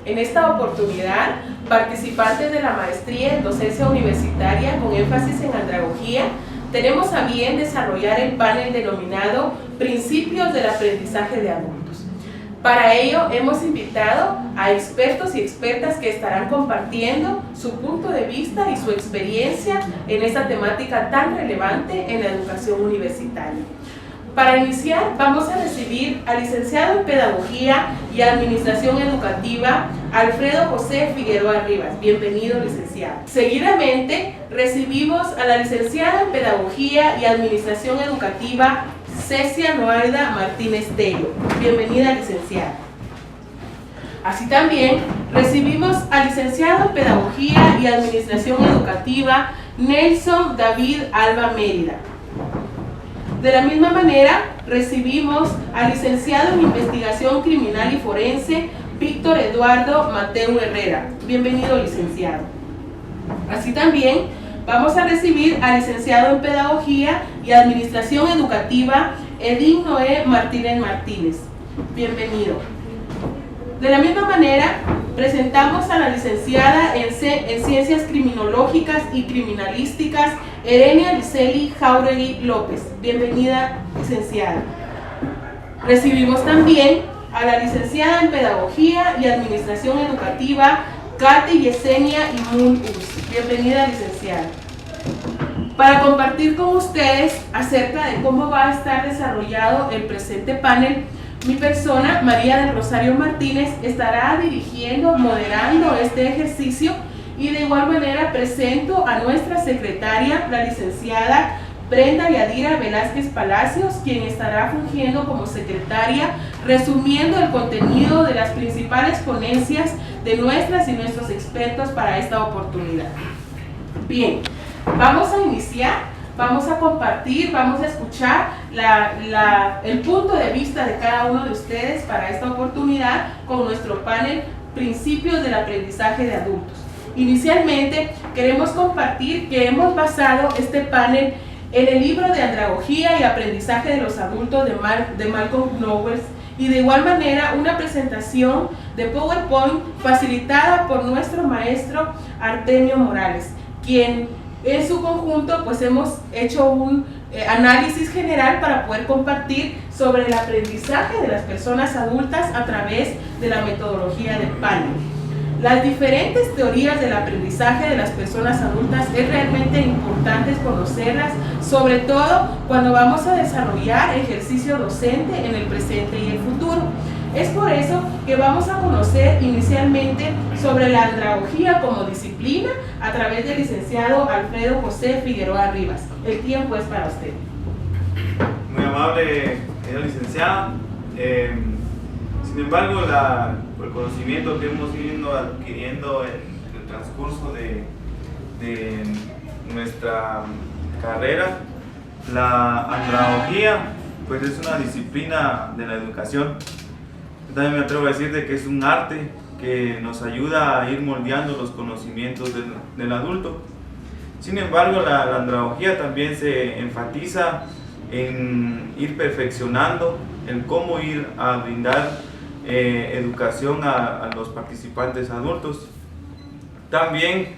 En esta oportunidad, participantes de la maestría en docencia universitaria con énfasis en andragogía, tenemos a bien desarrollar el panel denominado Principios del aprendizaje de adultos. Para ello hemos invitado a expertos y expertas que estarán compartiendo su punto de vista y su experiencia en esta temática tan relevante en la educación universitaria. Para iniciar, vamos a recibir al licenciado en Pedagogía y Administración Educativa, Alfredo José Figueroa Rivas. Bienvenido, licenciado. Seguidamente, recibimos a la licenciada en Pedagogía y Administración Educativa, Cecia Noaida Martínez Tello. Bienvenida, licenciada. Así también, recibimos al licenciado en Pedagogía y Administración Educativa, Nelson David Alba Mérida. De la misma manera, recibimos al licenciado en Investigación Criminal y Forense, Víctor Eduardo Mateo Herrera. Bienvenido, licenciado. Así también, vamos a recibir al licenciado en Pedagogía y Administración Educativa, Edín Noé Martínez Martínez. Bienvenido. De la misma manera, presentamos a la licenciada en Ciencias Criminológicas y Criminalísticas, Erenia Liceli Jauregui López. Bienvenida, licenciada. Recibimos también a la licenciada en Pedagogía y Administración Educativa, Katy Yesenia Imun Uz. Bienvenida, licenciada. Para compartir con ustedes acerca de cómo va a estar desarrollado el presente panel, mi persona, María del Rosario Martínez, estará dirigiendo, moderando este ejercicio, y de igual manera presento a nuestra secretaria, la licenciada Brenda Yadira Velázquez Palacios, quien estará fungiendo como secretaria, resumiendo el contenido de las principales ponencias de nuestras y nuestros expertos para esta oportunidad. Bien, vamos a iniciar. Vamos a compartir, vamos a escuchar el punto de vista de cada uno de ustedes para esta oportunidad con nuestro panel Principios del aprendizaje de adultos. Inicialmente, queremos compartir que hemos basado este panel en el libro de Andragogía y Aprendizaje de los Adultos de Malcolm Knowles, y de igual manera una presentación de PowerPoint facilitada por nuestro maestro Artemio Morales, quien en su conjunto pues hemos hecho un análisis general para poder compartir sobre el aprendizaje de las personas adultas a través de la metodología del panel. Las diferentes teorías del aprendizaje de las personas adultas es realmente importante conocerlas, sobre todo cuando vamos a desarrollar ejercicio docente en el presente y el futuro. Es por eso que vamos a conocer inicialmente sobre la andragogía como disciplina a través del licenciado Alfredo José Figueroa Rivas. El tiempo es para usted. Muy amable, señora licenciada. Sin embargo, por el conocimiento que hemos ido adquiriendo en el transcurso de nuestra carrera, la andragogía pues es una disciplina de la educación. También me atrevo a decir de que es un arte que nos ayuda a ir moldeando los conocimientos del adulto. Sin embargo, la andragogía también se enfatiza en ir perfeccionando, en cómo ir a brindar educación a los participantes adultos. También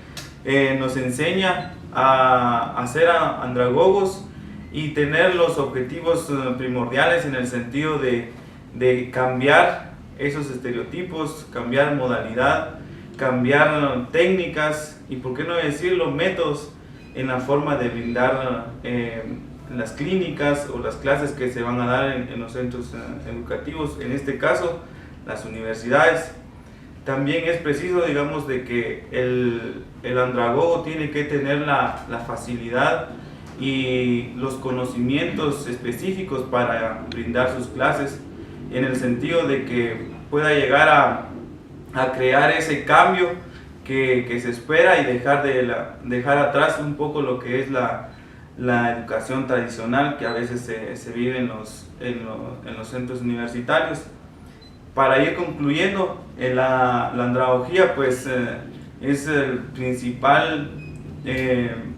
nos enseña a ser andragogos y tener los objetivos primordiales en el sentido de cambiar esos estereotipos, cambiar modalidad, cambiar técnicas y, por qué no decirlo, métodos en la forma de brindar las clínicas o las clases que se van a dar en los centros educativos, en este caso las universidades. También es preciso, digamos, de que el andragogo tiene que tener la facilidad y los conocimientos específicos para brindar sus clases, en el sentido de que pueda llegar a crear ese cambio que se espera y dejar atrás un poco lo que es la educación tradicional que a veces se vive en los centros universitarios. Para ir concluyendo, la andragogía pues es el principal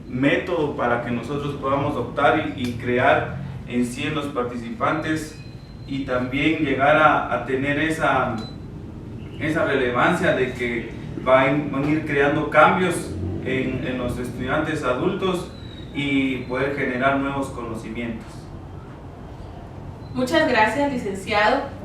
método para que nosotros podamos optar y crear en sí en los participantes, y también llegar a tener esa esa relevancia de que van a ir creando cambios en los estudiantes adultos y poder generar nuevos conocimientos. Muchas gracias, licenciado.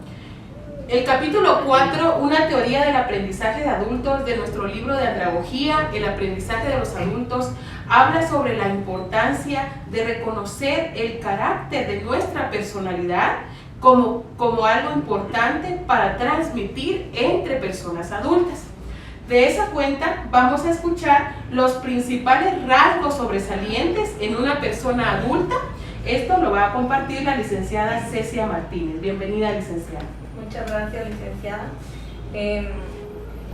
El capítulo 4, una teoría del aprendizaje de adultos, de nuestro libro de andragogía, el aprendizaje de los adultos, habla sobre la importancia de reconocer el carácter de nuestra personalidad como algo importante para transmitir entre personas adultas. De esa cuenta vamos a escuchar los principales rasgos sobresalientes en una persona adulta. Esto lo va a compartir la licenciada Cecia Martínez. Bienvenida, licenciada. Muchas gracias, licenciada.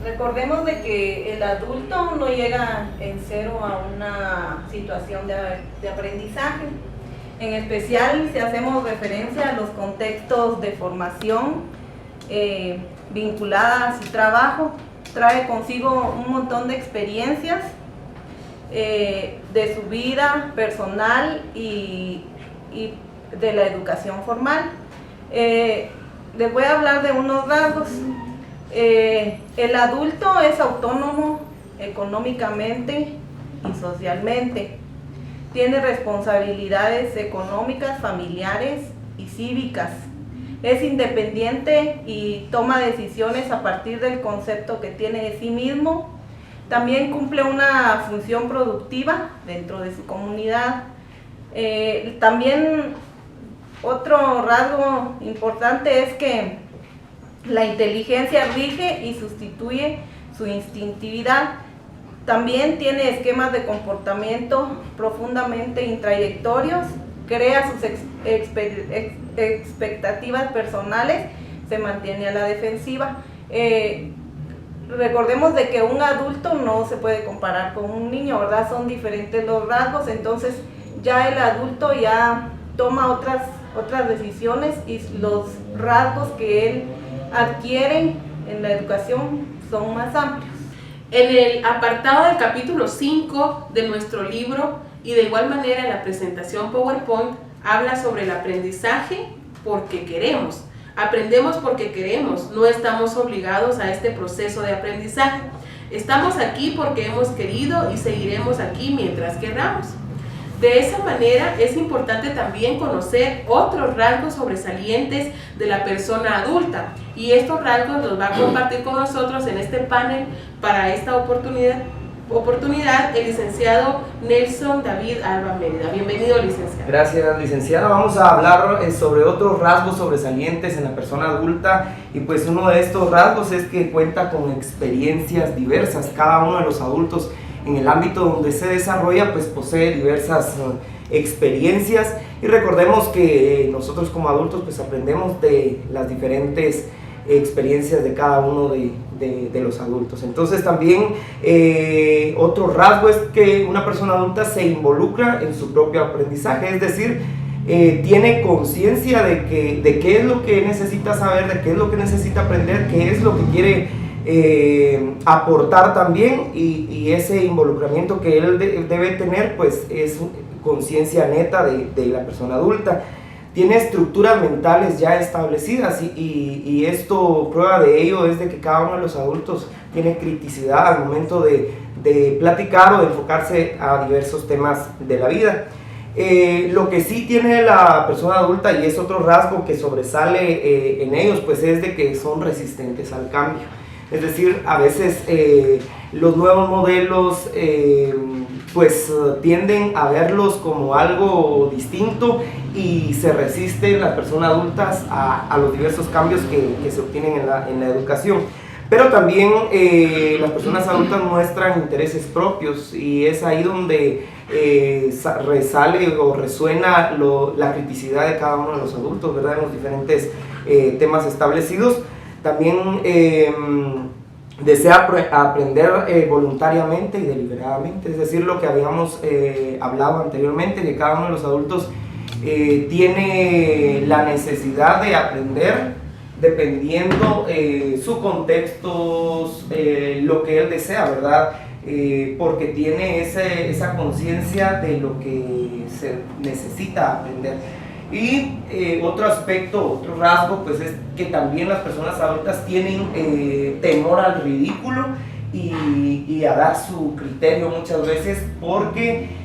Recordemos de que el adulto no llega en cero a una situación de aprendizaje. En especial si hacemos referencia a los contextos de formación vinculada a su trabajo, trae consigo un montón de experiencias de su vida personal y de la educación formal. Les voy a hablar de unos rasgos. El adulto es autónomo económicamente y socialmente. Tiene responsabilidades económicas, familiares y cívicas. Es independiente y toma decisiones a partir del concepto que tiene de sí mismo. También cumple una función productiva dentro de su comunidad. También otro rasgo importante es que la inteligencia rige y sustituye su instintividad. También tiene esquemas de comportamiento profundamente intrayectorios, crea sus expectativas personales, se mantiene a la defensiva. Recordemos de que un adulto no se puede comparar con un niño, ¿verdad? Son diferentes los rasgos, entonces ya el adulto ya toma otras decisiones y los rasgos que él adquiere en la educación son más amplios. En el apartado del capítulo 5 de nuestro libro y de igual manera en la presentación PowerPoint habla sobre el aprendizaje porque queremos. Aprendemos porque queremos, no estamos obligados a este proceso de aprendizaje. Estamos aquí porque hemos querido y seguiremos aquí mientras queramos. De esa manera es importante también conocer otros rasgos sobresalientes de la persona adulta y estos rasgos los va a compartir con nosotros en este panel para esta oportunidad el licenciado Nelson David Alba Mérida. Bienvenido, licenciado. Gracias, licenciada. Vamos a hablar sobre otros rasgos sobresalientes en la persona adulta y pues uno de estos rasgos es que cuenta con experiencias diversas. Cada uno de los adultos en el ámbito donde se desarrolla pues posee diversas experiencias y recordemos que nosotros como adultos pues aprendemos de las diferentes experiencias de cada uno de los adultos. Entonces también otro rasgo es que una persona adulta se involucra en su propio aprendizaje, es decir, tiene conciencia de qué es lo que necesita saber, de qué es lo que necesita aprender, qué es lo que quiere aportar también y ese involucramiento que él debe tener pues es conciencia neta de la persona adulta. Tiene estructuras mentales ya establecidas y esto, prueba de ello es de que cada uno de los adultos tiene criticidad al momento de platicar o de enfocarse a diversos temas de la vida. Lo que sí tiene la persona adulta y es otro rasgo que sobresale en ellos pues es de que son resistentes al cambio. Es decir, a veces los nuevos modelos pues tienden a verlos como algo distinto y se resisten las personas adultas a los diversos cambios que se obtienen en la educación. Pero también las personas adultas muestran intereses propios y es ahí donde resale o resuena la criticidad de cada uno de los adultos, ¿verdad? En los diferentes temas establecidos. También desea aprender voluntariamente y deliberadamente, es decir, lo que habíamos hablado anteriormente, que cada uno de los adultos tiene la necesidad de aprender dependiendo su contexto, lo que él desea, ¿verdad? Porque tiene esa conciencia de lo que se necesita aprender. Y otro aspecto, otro rasgo, pues es que también las personas adultas tienen temor al ridículo y a dar su criterio muchas veces porque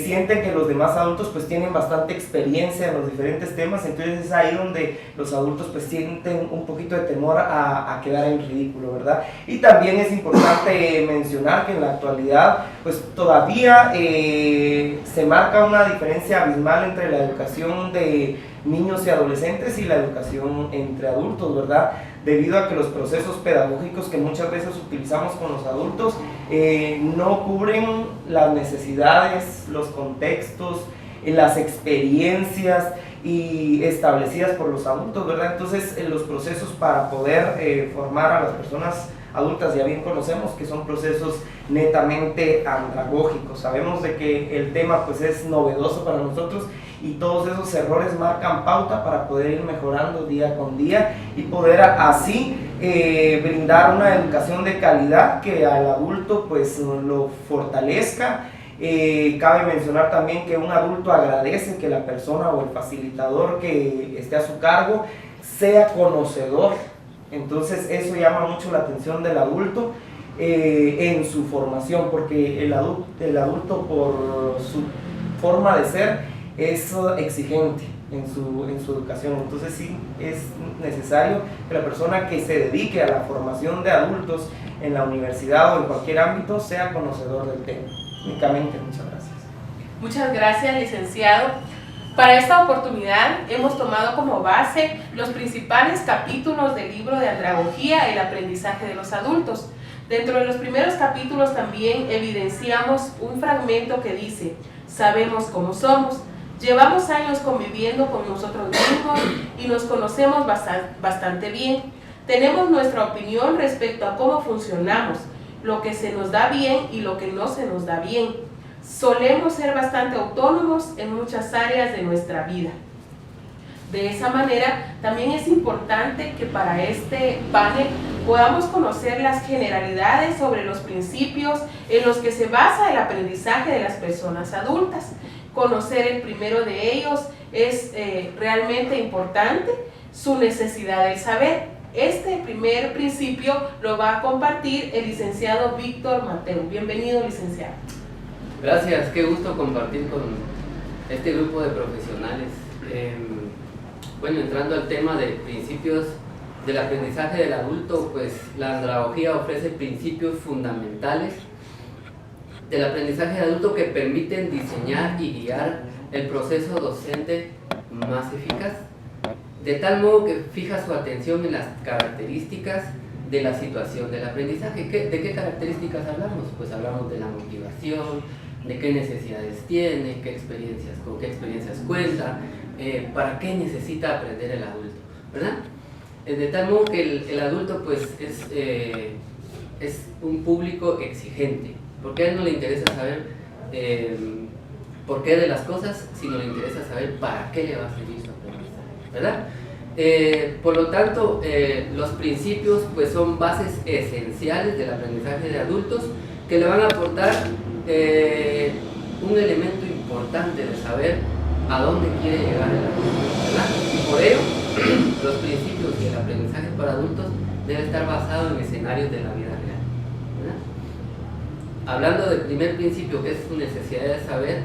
sienten que los demás adultos pues tienen bastante experiencia en los diferentes temas, entonces es ahí donde los adultos pues sienten un poquito de temor a quedar en ridículo, ¿verdad? Y también es importante mencionar que en la actualidad pues todavía se marca una diferencia abismal entre la educación de niños y adolescentes y la educación entre adultos, ¿verdad? Debido a que los procesos pedagógicos que muchas veces utilizamos con los adultos no cubren las necesidades, los contextos, las experiencias y establecidas por los adultos, ¿verdad? Entonces los procesos para poder formar a las personas adultas ya bien conocemos que son procesos netamente andragógicos. Sabemos de que el tema pues es novedoso para nosotros y todos esos errores marcan pauta para poder ir mejorando día con día y poder así brindar una educación de calidad que al adulto pues lo fortalezca. Cabe mencionar también que un adulto agradece que la persona o el facilitador que esté a su cargo sea conocedor. Entonces eso llama mucho la atención del adulto en su formación, porque el adulto por su forma de ser es exigente en su educación. Entonces sí es necesario que la persona que se dedique a la formación de adultos en la universidad o en cualquier ámbito sea conocedor del tema. Únicamente, muchas gracias. Muchas gracias, licenciado. Para esta oportunidad hemos tomado como base los principales capítulos del libro de Andragogía, el aprendizaje de los adultos. Dentro de los primeros capítulos también evidenciamos un fragmento que dice: sabemos cómo somos, llevamos años conviviendo con nosotros mismos y nos conocemos bastante bien. Tenemos nuestra opinión respecto a cómo funcionamos, lo que se nos da bien y lo que no se nos da bien. Solemos ser bastante autónomos en muchas áreas de nuestra vida. De esa manera, también es importante que para este panel podamos conocer las generalidades sobre los principios en los que se basa el aprendizaje de las personas adultas. Conocer el primero de ellos es realmente importante, su necesidad del saber. Este primer principio lo va a compartir el licenciado Víctor Mateo. Bienvenido, licenciado. Gracias, qué gusto compartir con este grupo de profesionales. Bueno, entrando al tema de principios del aprendizaje del adulto, pues la andragogía ofrece principios fundamentales del aprendizaje del adulto que permiten diseñar y guiar el proceso docente más eficaz, de tal modo que fija su atención en las características de la situación del aprendizaje. ¿De qué características hablamos? Pues hablamos de la motivación, de qué necesidades tiene, con qué experiencias cuenta, para qué necesita aprender el adulto, ¿verdad? De tal modo que el adulto pues es un público exigente, porque a él no le interesa saber por qué de las cosas, sino le interesa saber para qué le va a servir su aprendizaje, ¿verdad? Por lo tanto, los principios pues son bases esenciales del aprendizaje de adultos que le van a aportar un elemento importante de saber a dónde quiere llegar el adulto, ¿verdad? Y por ello, los principios del aprendizaje para adultos debe estar basado en escenarios de la vida real, ¿verdad? Hablando del primer principio, que es su necesidad de saber,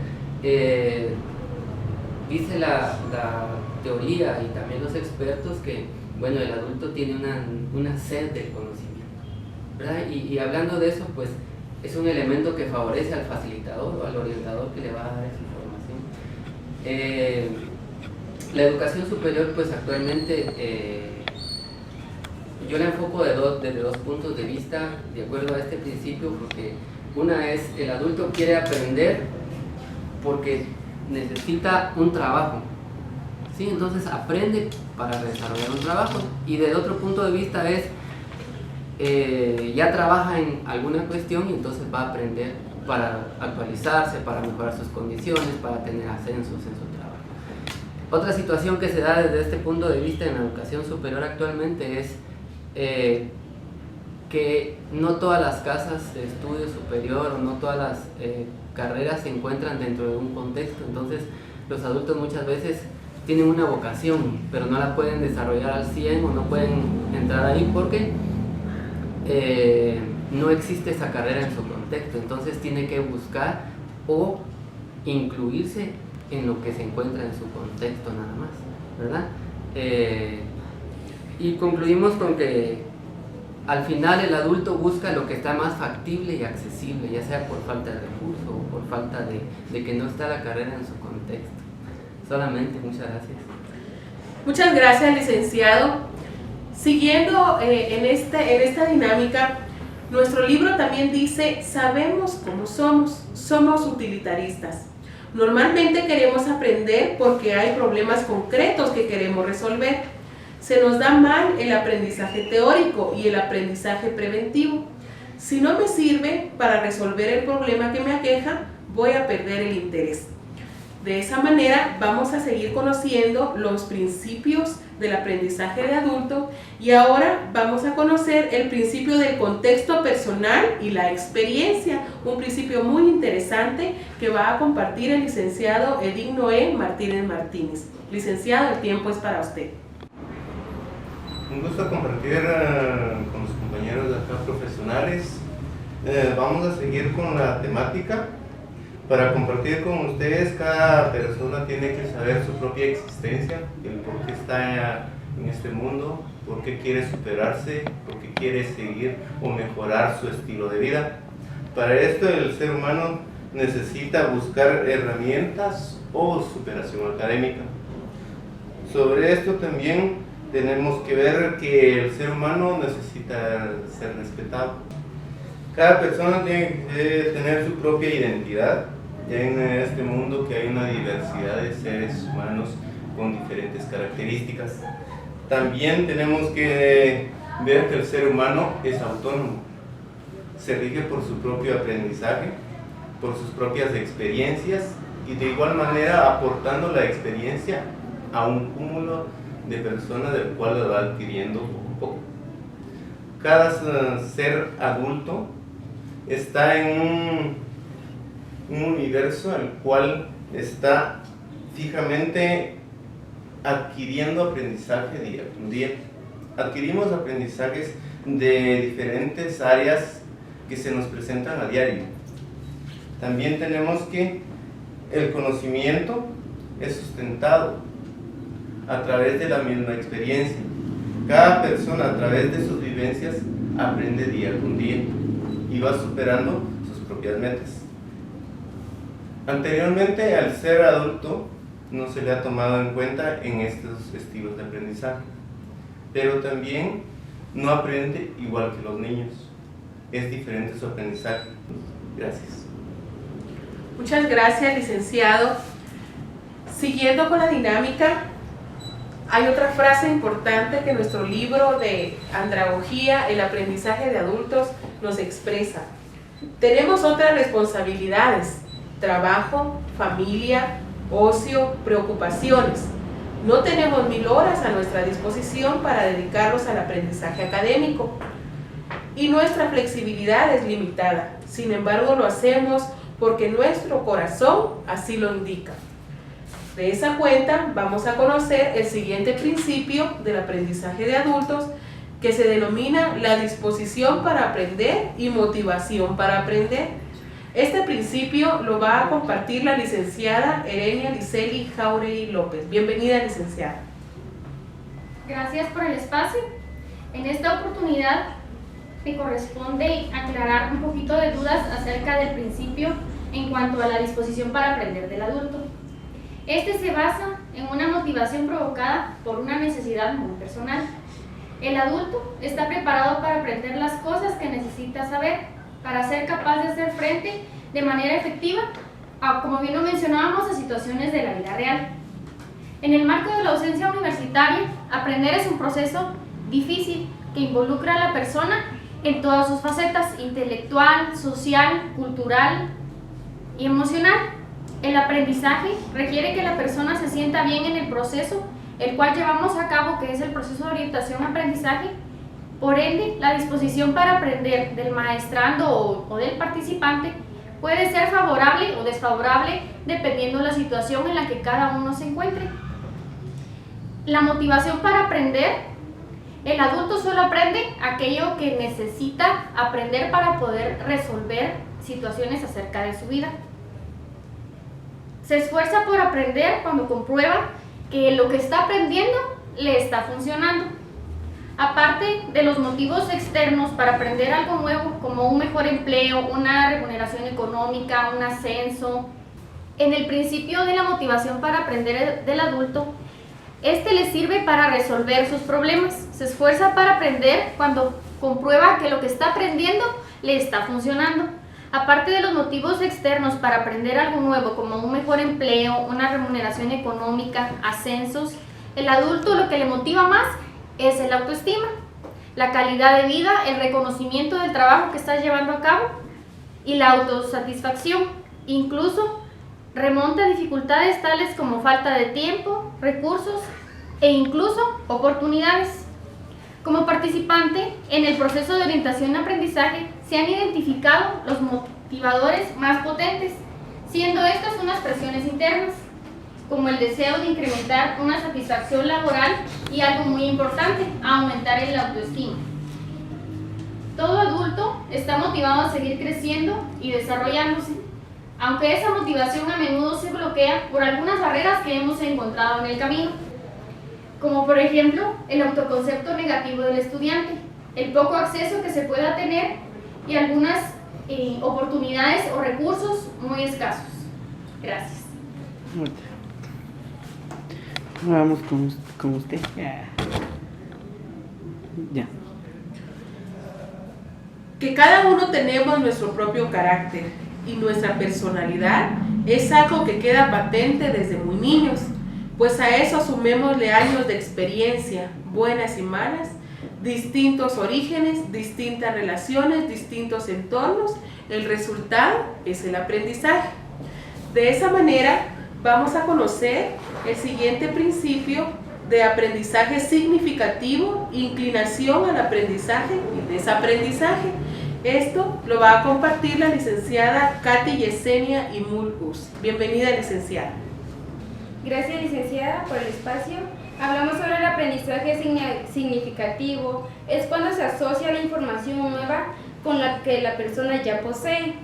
dice la teoría y también los expertos que, bueno, el adulto tiene una sed del conocimiento, ¿verdad? Y hablando de eso, pues es un elemento que favorece al facilitador o al orientador que le va a dar esa información. La educación superior, pues actualmente yo la enfoco desde dos puntos de vista, de acuerdo a este principio, porque una es el adulto quiere aprender porque necesita un trabajo, ¿sí? Entonces aprende para desarrollar un trabajo, y desde otro punto de vista es ya trabaja en alguna cuestión y entonces va a aprender para actualizarse, para mejorar sus condiciones, para tener ascensos en su trabajo. Otra situación que se da desde este punto de vista en la educación superior actualmente es que no todas las casas de estudio superior o no todas las carreras se encuentran dentro de un contexto. Entonces los adultos muchas veces tienen una vocación, pero no la pueden desarrollar al 100 o no pueden entrar ahí porque no existe esa carrera en su contexto. Entonces tiene que buscar o incluirse en lo que se encuentra en su contexto nada más, ¿verdad? Y concluimos con que al final el adulto busca lo que está más factible y accesible, ya sea por falta de recursos o por falta de que no está la carrera en su contexto. Solamente, muchas gracias. Muchas gracias, licenciado. Siguiendo en esta dinámica, nuestro libro también dice: sabemos cómo somos utilitaristas. Normalmente queremos aprender porque hay problemas concretos que queremos resolver. Se nos da mal el aprendizaje teórico y el aprendizaje preventivo. Si no me sirve para resolver el problema que me aqueja, voy a perder el interés. De esa manera vamos a seguir conociendo los principios del aprendizaje de adulto y ahora vamos a conocer el principio del contexto personal y la experiencia, un principio muy interesante que va a compartir el licenciado Edith Noé Martínez Martínez. Licenciado, el tiempo es para usted. Un gusto compartir con los compañeros de acá profesionales. Vamos a seguir con la temática. Para compartir con ustedes, cada persona tiene que saber su propia existencia, el por qué está en este mundo, por qué quiere superarse, por qué quiere seguir o mejorar su estilo de vida. Para esto el ser humano necesita buscar herramientas o superación académica. Sobre esto también tenemos que ver que el ser humano necesita ser respetado. Cada persona tiene que tener su propia identidad. Ya en este mundo que hay una diversidad de seres humanos con diferentes características. También tenemos que ver que el ser humano es autónomo. Se rige por su propio aprendizaje, por sus propias experiencias y de igual manera aportando la experiencia a un cúmulo de personas del cual lo va adquiriendo poco a poco. Cada ser adulto está en un universo al cual está fijamente adquiriendo aprendizaje día con día. Adquirimos aprendizajes de diferentes áreas que se nos presentan a diario. También tenemos que el conocimiento es sustentado a través de la misma experiencia. Cada persona a través de sus vivencias aprende día con día y va superando sus propias metas. Anteriormente, al ser adulto, no se le ha tomado en cuenta en estos estilos de aprendizaje, pero también no aprende igual que los niños. Es diferente su aprendizaje. Gracias. Muchas gracias, licenciado. Siguiendo con la dinámica, hay otra frase importante que nuestro libro de andragogía, el aprendizaje de adultos, nos expresa. Tenemos otras responsabilidades: trabajo, familia, ocio, preocupaciones. No tenemos 1000 horas a nuestra disposición para dedicarlos al aprendizaje académico y nuestra flexibilidad es limitada. Sin embargo, lo hacemos porque nuestro corazón así lo indica. De esa cuenta vamos a conocer el siguiente principio del aprendizaje de adultos, que se denomina la disposición para aprender y motivación para aprender. Este principio lo va a compartir la licenciada Erenia Liceli Jauregui López. Bienvenida, licenciada. Gracias por el espacio. En esta oportunidad me corresponde aclarar un poquito de dudas acerca del principio en cuanto a la disposición para aprender del adulto. Este se basa en una motivación provocada por una necesidad muy personal. El adulto está preparado para aprender las cosas que necesita saber, para ser capaz de hacer frente de manera efectiva, como bien lo mencionábamos, a situaciones de la vida real. En el marco de la docencia universitaria, aprender es un proceso difícil que involucra a la persona en todas sus facetas: intelectual, social, cultural y emocional. El aprendizaje requiere que la persona se sienta bien en el proceso, el cual llevamos a cabo, que es el proceso de orientación-aprendizaje. Por ende, la disposición para aprender del maestrando o del participante puede ser favorable o desfavorable dependiendo de la situación en la que cada uno se encuentre. La motivación para aprender, el adulto solo aprende aquello que necesita aprender para poder resolver situaciones acerca de su vida. Se esfuerza por aprender cuando comprueba que lo que está aprendiendo le está funcionando. Aparte de los motivos externos para aprender algo nuevo, como un mejor empleo, una remuneración económica, un ascenso, en el principio de la motivación para aprender del adulto, este le sirve para resolver sus problemas. Se esfuerza para aprender cuando comprueba que lo que está aprendiendo le está funcionando. Aparte de los motivos externos para aprender algo nuevo, como un mejor empleo, una remuneración económica, ascensos, el adulto lo que le motiva más es el autoestima, la calidad de vida, el reconocimiento del trabajo que estás llevando a cabo y la autosatisfacción. Incluso remonta a dificultades tales como falta de tiempo, recursos e incluso oportunidades. Como participante en el proceso de orientación y aprendizaje se han identificado los motivadores más potentes, siendo estas unas presiones internas, como el deseo de incrementar una satisfacción laboral y algo muy importante, aumentar el autoestima. Todo adulto está motivado a seguir creciendo y desarrollándose, aunque esa motivación a menudo se bloquea por algunas barreras que hemos encontrado en el camino, como por ejemplo el autoconcepto negativo del estudiante, el poco acceso que se pueda tener y algunas oportunidades o recursos muy escasos. Gracias. Vamos con usted. Ya. Que cada uno tenemos nuestro propio carácter y nuestra personalidad es algo que queda patente desde muy niños, pues a eso sumémosle años de experiencia, buenas y malas, distintos orígenes, distintas relaciones, distintos entornos. El resultado es el aprendizaje. De esa manera vamos a conocer el siguiente principio de aprendizaje significativo, inclinación al aprendizaje y desaprendizaje. Esto lo va a compartir la licenciada Katy Yesenia Imulgus. Bienvenida, licenciada. Gracias, licenciada, por el espacio. Hablamos sobre el aprendizaje significativo. Es cuando se asocia la información nueva con la que la persona ya posee.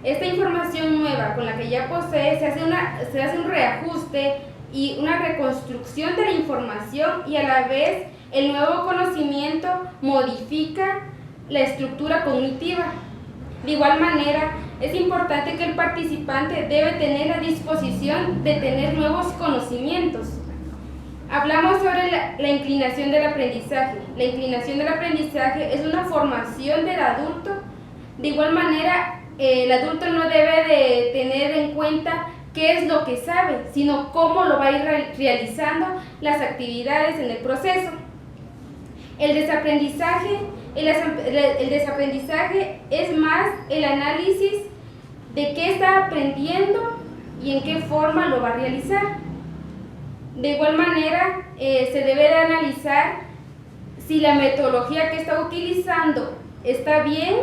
Esta información nueva con la que ya posee se hace un reajuste y una reconstrucción de la información, y a la vez el nuevo conocimiento modifica la estructura cognitiva. De igual manera, es importante que el participante debe tener la disposición de tener nuevos conocimientos. Hablamos sobre la inclinación del aprendizaje. La inclinación del aprendizaje es una formación del adulto. De igual manera, el adulto no debe de tener en cuenta qué es lo que sabe, sino cómo lo va a ir realizando las actividades en el proceso. El desaprendizaje es más el análisis de qué está aprendiendo y en qué forma lo va a realizar. De igual manera, se debe de analizar si la metodología que está utilizando está bien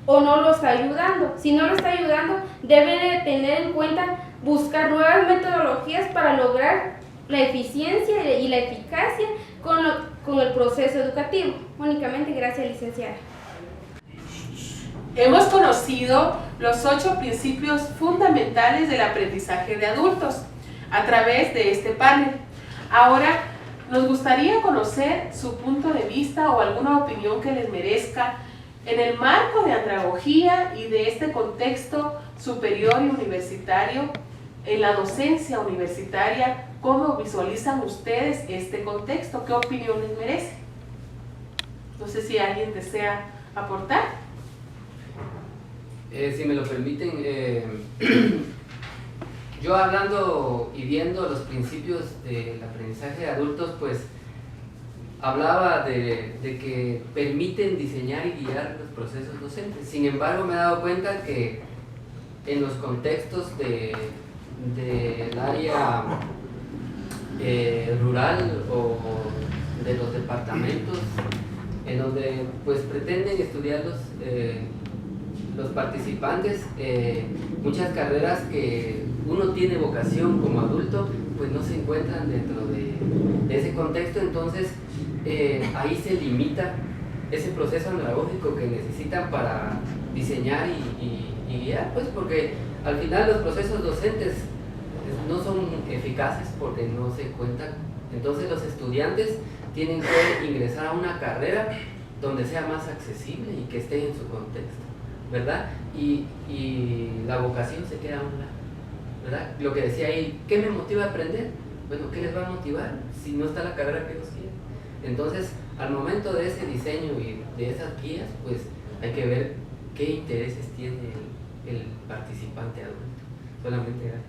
o no lo está ayudando. Si no lo está ayudando, debe de tener en cuenta buscar nuevas metodologías para lograr la eficiencia y la eficacia con el proceso educativo. Únicamente, gracias, licenciada. Hemos conocido los 8 principios fundamentales del aprendizaje de adultos a través de este panel. Ahora, nos gustaría conocer su punto de vista o alguna opinión que les merezca en el marco de andragogía y de este contexto superior y universitario, en la docencia universitaria. ¿Cómo visualizan ustedes este contexto? ¿Qué opinión les merece? No sé si alguien desea aportar. Si me lo permiten, yo hablando y viendo los principios del aprendizaje de adultos, pues hablaba de que permiten diseñar y guiar los procesos docentes. Sin embargo, me he dado cuenta que en los contextos del área rural o de los departamentos, en donde pues pretenden estudiarlos los participantes, muchas carreras que uno tiene vocación como adulto, pues no se encuentran dentro de ese contexto, entonces ahí se limita ese proceso andragógico que necesitan para diseñar y guiar, pues porque al final los procesos docentes no son eficaces porque no se cuentan. Entonces los estudiantes tienen que ingresar a una carrera donde sea más accesible y que esté en su contexto, ¿verdad? Y la vocación se queda a un lado, ¿verdad? Lo que decía ahí, ¿qué me motiva a aprender? Bueno, ¿qué les va a motivar si no está la carrera que ellos quieren? Entonces, al momento de ese diseño y de esas guías, pues hay que ver qué intereses tiene el participante adulto. Solamente gracias.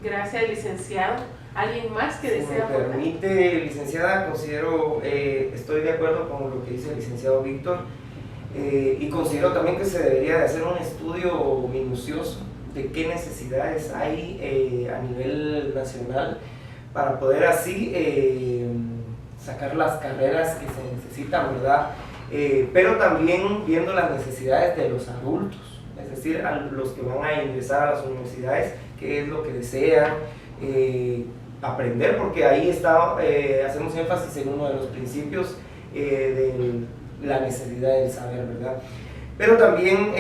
Gracias, licenciado. ¿Alguien más que Si desea me aportar? permite, licenciada, considero, estoy de acuerdo con lo que dice el licenciado Víctor, y considero también que se debería de hacer un estudio minucioso de qué necesidades hay a nivel nacional para poder así sacar las carreras que se necesitan, ¿verdad? Pero también viendo las necesidades de los adultos, es decir, a los que van a ingresar a las universidades, qué es lo que desean aprender, porque ahí está, hacemos énfasis en uno de los principios de la necesidad del saber, ¿verdad? Pero también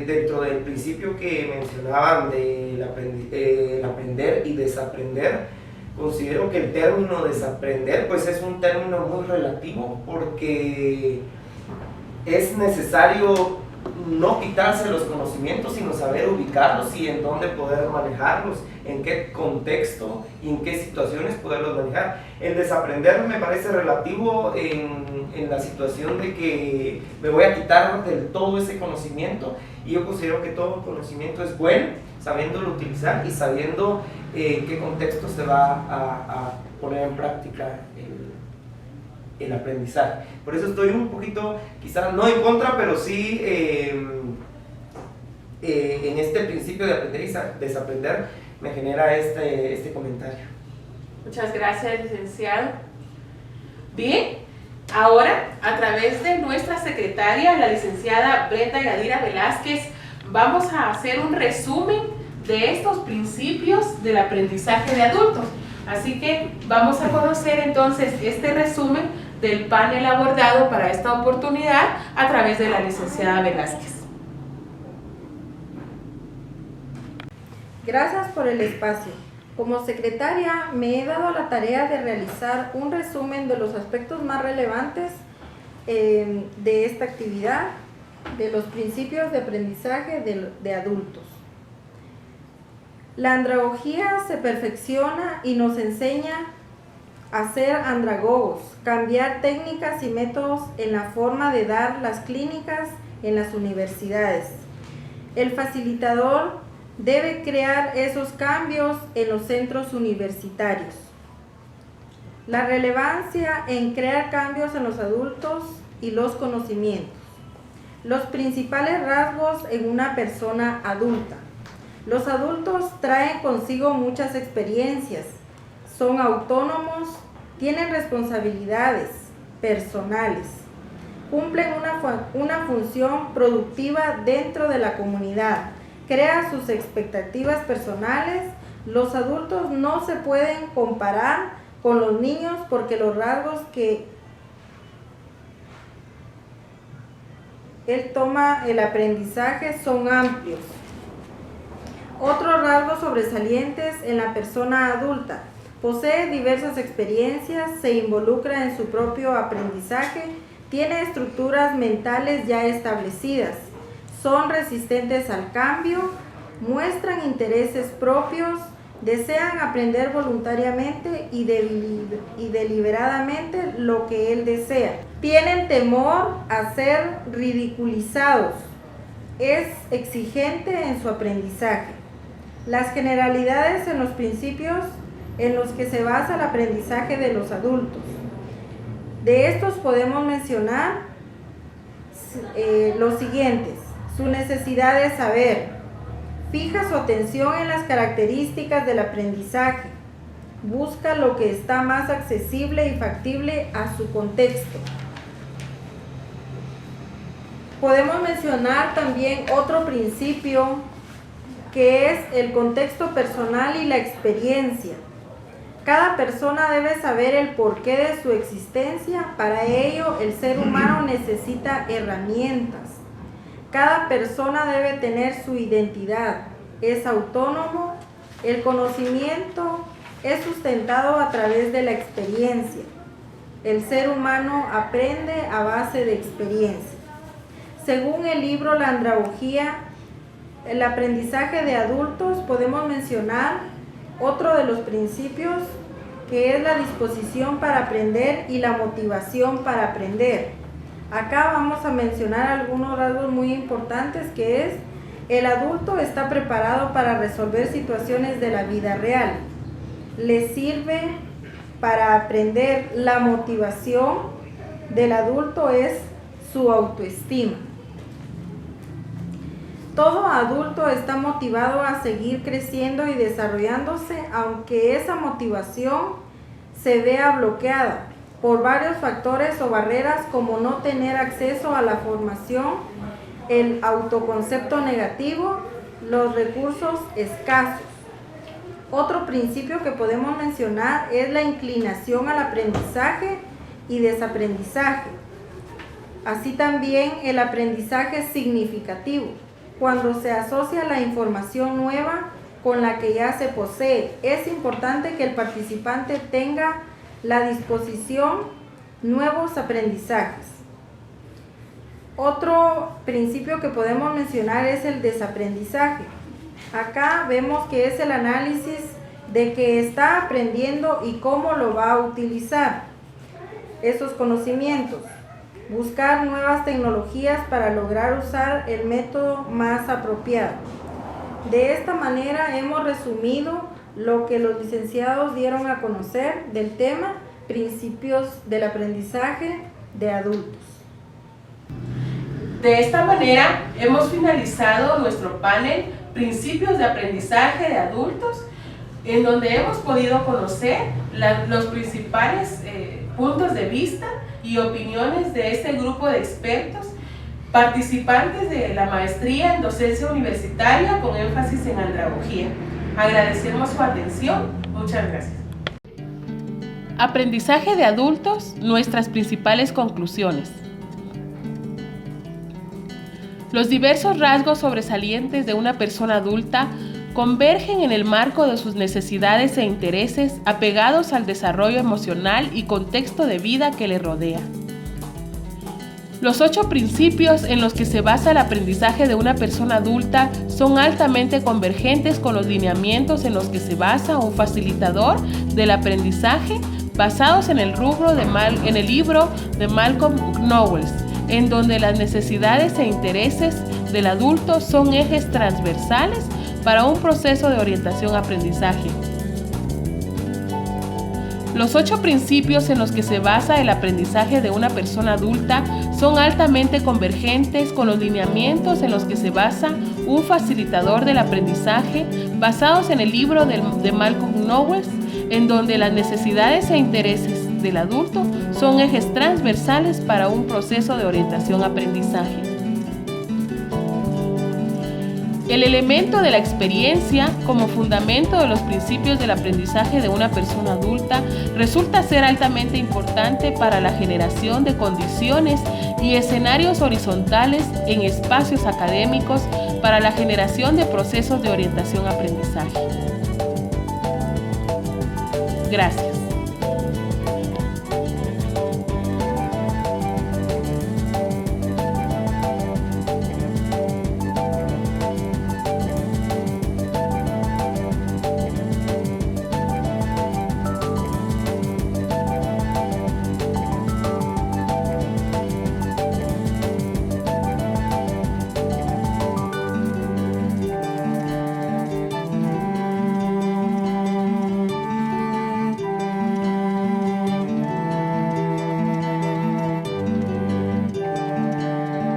dentro del principio que mencionaban del aprender y desaprender, considero que el término desaprender pues es un término muy relativo, porque es necesario no quitarse los conocimientos, sino saber ubicarlos y en dónde poder manejarlos, en qué contexto y en qué situaciones poderlos manejar. El desaprender me parece relativo en la situación de que me voy a quitar del todo ese conocimiento, y yo considero que todo conocimiento es bueno, sabiéndolo utilizar y sabiendo en qué contexto se va a poner en práctica el aprendizaje. Por eso estoy un poquito, quizás no en contra, pero sí en este principio de aprender y desaprender me genera este comentario. Muchas gracias, licenciado. Bien, ahora a través de nuestra secretaria, la licenciada Brenda Yadira Velázquez, vamos a hacer un resumen de estos principios del aprendizaje de adultos. Así que vamos a conocer entonces este resumen del panel abordado para esta oportunidad a través de la licenciada Velázquez. Gracias por el espacio. Como secretaria me he dado la tarea de realizar un resumen de los aspectos más relevantes de esta actividad, de los principios de aprendizaje de adultos. La andragogía se perfecciona y nos enseña a ser andragogos, cambiar técnicas y métodos en la forma de dar las clínicas en las universidades. El facilitador debe crear esos cambios en los centros universitarios. La relevancia en crear cambios en los adultos y los conocimientos. Los principales rasgos en una persona adulta. Los adultos traen consigo muchas experiencias, son autónomos, tienen responsabilidades personales, cumplen una función productiva dentro de la comunidad, crean sus expectativas personales. Los adultos no se pueden comparar con los niños porque los rasgos que él toma el aprendizaje son amplios. Otros rasgos sobresalientes en la persona adulta: posee diversas experiencias, se involucra en su propio aprendizaje, tiene estructuras mentales ya establecidas, son resistentes al cambio, muestran intereses propios, desean aprender voluntariamente y deliberadamente lo que él desea. Tienen temor a ser ridiculizados, es exigente en su aprendizaje. Las generalidades en los principios en los que se basa el aprendizaje de los adultos. De estos podemos mencionar los siguientes: su necesidad de saber, fija su atención en las características del aprendizaje, busca lo que está más accesible y factible a su contexto. podemos mencionar también otro principio que es el contexto personal y la experiencia. Cada persona debe saber el porqué de su existencia. Para ello, el ser humano necesita herramientas. Cada persona debe tener su identidad. Es autónomo. El conocimiento es sustentado a través de la experiencia. El ser humano aprende a base de experiencia. Según el libro La Andragogía, el aprendizaje de adultos, podemos mencionar otro de los principios, que es la disposición para aprender y la motivación para aprender. Acá vamos a mencionar algunos rasgos muy importantes, que es: el adulto está preparado para resolver situaciones de la vida real. Le sirve para aprender. La motivación del adulto es su autoestima. Todo adulto está motivado a seguir creciendo y desarrollándose, aunque esa motivación se vea bloqueada por varios factores o barreras, como no tener acceso a la formación, el autoconcepto negativo, los recursos escasos. Otro principio que podemos mencionar es la inclinación al aprendizaje y desaprendizaje. Así también el aprendizaje significativo, cuando se asocia la información nueva con la que ya se posee. Es importante que el participante tenga la disposición nuevos aprendizajes. Otro principio que podemos mencionar es el desaprendizaje. Acá vemos que es el análisis de que está aprendiendo y cómo lo va a utilizar esos conocimientos. Buscar nuevas tecnologías para lograr usar el método más apropiado. De esta manera hemos resumido lo que los licenciados dieron a conocer del tema principios del aprendizaje de adultos. De esta manera hemos finalizado nuestro panel Principios de aprendizaje de adultos, en donde hemos podido conocer los principales puntos de vista y opiniones de este grupo de expertos, participantes de la maestría en docencia universitaria con énfasis en andragogía. Agradecemos su atención. Muchas gracias. Aprendizaje de adultos, nuestras principales conclusiones. Los diversos rasgos sobresalientes de una persona adulta convergen en el marco de sus necesidades e intereses apegados al desarrollo emocional y contexto de vida que le rodea. Los 8 principios en los que se basa el aprendizaje de una persona adulta son altamente convergentes con los lineamientos en los que se basa un facilitador del aprendizaje, basados en el libro de Malcolm Knowles, en donde las necesidades e intereses del adulto son ejes transversales para un proceso de orientación-aprendizaje. Los 8 principios en los que se basa el aprendizaje de una persona adulta son altamente convergentes con los lineamientos en los que se basa un facilitador del aprendizaje, basados en el libro de Malcolm Knowles, en donde las necesidades e intereses del adulto son ejes transversales para un proceso de orientación-aprendizaje. El elemento de la experiencia como fundamento de los principios del aprendizaje de una persona adulta resulta ser altamente importante para la generación de condiciones y escenarios horizontales en espacios académicos para la generación de procesos de orientación-aprendizaje. Gracias.